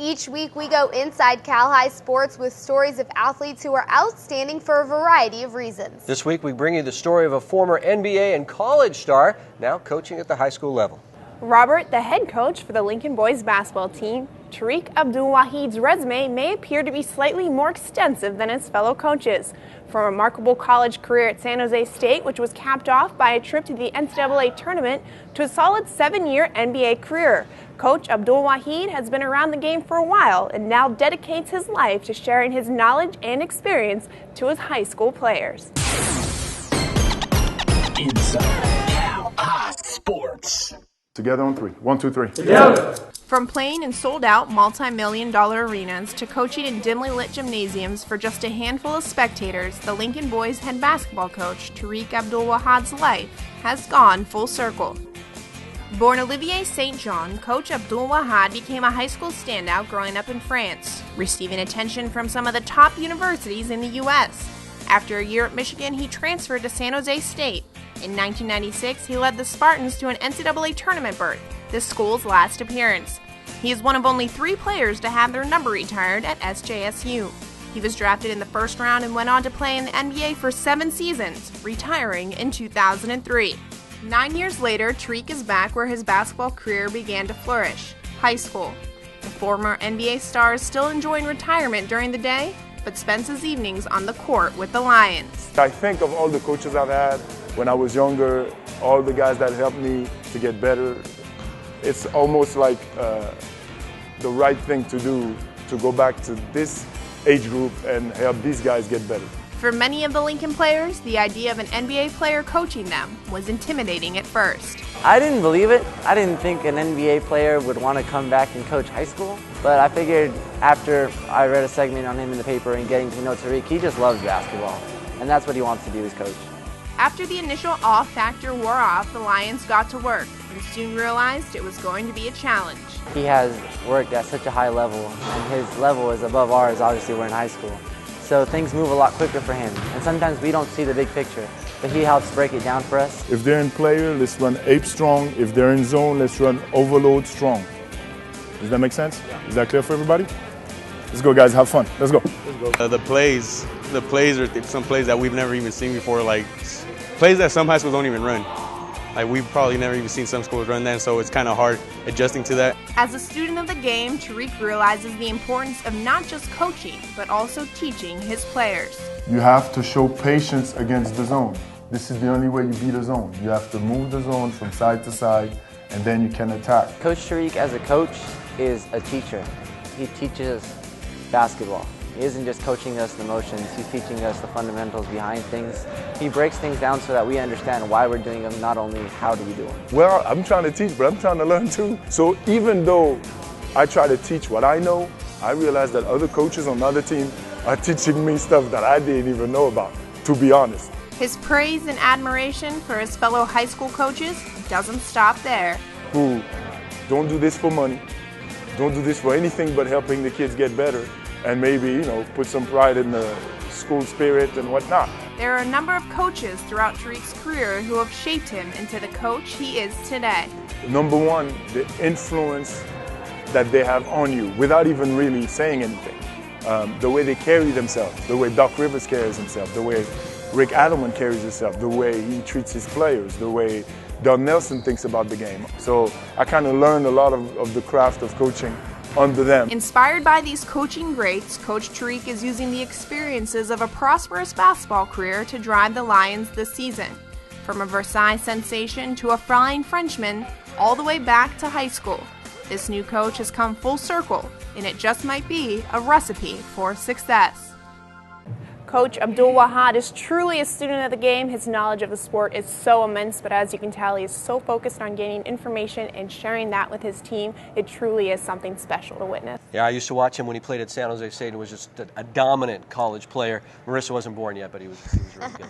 Each week we go inside Cal High sports with stories of athletes who are outstanding for a variety of reasons. This week we bring you the story of a former NBA and college star now coaching at the high school level. Robert, the head coach for the Lincoln boys basketball team, Tariq Abdul Wahad's resume may appear to be slightly more extensive than his fellow coaches. From a remarkable college career at San Jose State, which was capped off by a trip to the NCAA tournament, to a solid 7-year NBA career, Coach Abdul Wahad has been around the game for a while and now dedicates his life to sharing his knowledge and experience to his high school players. Inside Cal High Sports. Together on three. 1, 2, 3. Together. From playing in sold-out multi-million-dollar arenas to coaching in dimly lit gymnasiums for just a handful of spectators, the Lincoln boys head basketball coach Tariq Abdul Wahad's life has gone full circle. Born Olivier St. Jean, Coach Abdul Wahad became a high school standout growing up in France, receiving attention from some of the top universities in the U.S. After a year at Michigan, he transferred to San Jose State. In 1996, he led the Spartans to an NCAA tournament berth, the school's last appearance. He is one of only 3 players to have their number retired at SJSU. He was drafted in the first round and went on to play in the NBA for 7 seasons, retiring in 2003. 9 years later, Tariq is back where his basketball career began to flourish, high school. The former NBA star is still enjoying retirement during the day, but spends his evenings on the court with the Lions. I think of all the coaches I've had when I was younger, all the guys that helped me to get better. It's almost like the right thing to do, to go back to this age group and help these guys get better. For many of the Lincoln players, the idea of an NBA player coaching them was intimidating at first. I didn't believe it. I didn't think an NBA player would want to come back and coach high school. But I figured after I read a segment on him in the paper and getting to know Tariq, he just loves basketball. And that's what he wants to do is coach. After the initial awe factor wore off, the Lions got to work and soon realized it was going to be a challenge. He has worked at such a high level, and his level is above ours. Obviously, we're in high school. So things move a lot quicker for him. And sometimes we don't see the big picture, but he helps break it down for us. If they're in player, let's run ape strong. If they're in zone, let's run overload strong. Does that make sense? Is that clear for everybody? Let's go, guys. Have fun. Let's go. The plays are some plays that we've never even seen before, like plays that some high schools don't even run. Like we've probably never even seen some schools run that, so it's kind of hard adjusting to that. As a student of the game, Tariq realizes the importance of not just coaching, but also teaching his players. You have to show patience against the zone. This is the only way you beat a zone. You have to move the zone from side to side, and then you can attack. Coach Tariq, as a coach, is a teacher. He teaches basketball. He isn't just coaching us the motions, he's teaching us the fundamentals behind things. He breaks things down so that we understand why we're doing them, not only how do we do them. Well, I'm trying to teach, but I'm trying to learn too. So even though I try to teach what I know, I realize that other coaches on other teams are teaching me stuff that I didn't even know about, to be honest. His praise and admiration for his fellow high school coaches doesn't stop there. Who don't do this for money, don't do this for anything but helping the kids get better, and maybe, put some pride in the school spirit and whatnot. There are a number of coaches throughout Tariq's career who have shaped him into the coach he is today. Number one, the influence that they have on you without even really saying anything. The way they carry themselves, the way Doc Rivers carries himself, the way Rick Adelman carries himself, the way he treats his players, the way Don Nelson thinks about the game. So I kind of learned a lot of the craft of coaching under them. Inspired by these coaching greats, Coach Tariq is using the experiences of a prosperous basketball career to drive the Lions this season. From a Versailles sensation to a flying Frenchman, all the way back to high school. This new coach has come full circle, and it just might be a recipe for success. Coach Abdul Wahad is truly a student of the game. His knowledge of the sport is so immense, but as you can tell, he is so focused on gaining information and sharing that with his team. It truly is something special to witness. Yeah, I used to watch him when he played at San Jose State and was just a dominant college player. Marissa wasn't born yet, but he was really good.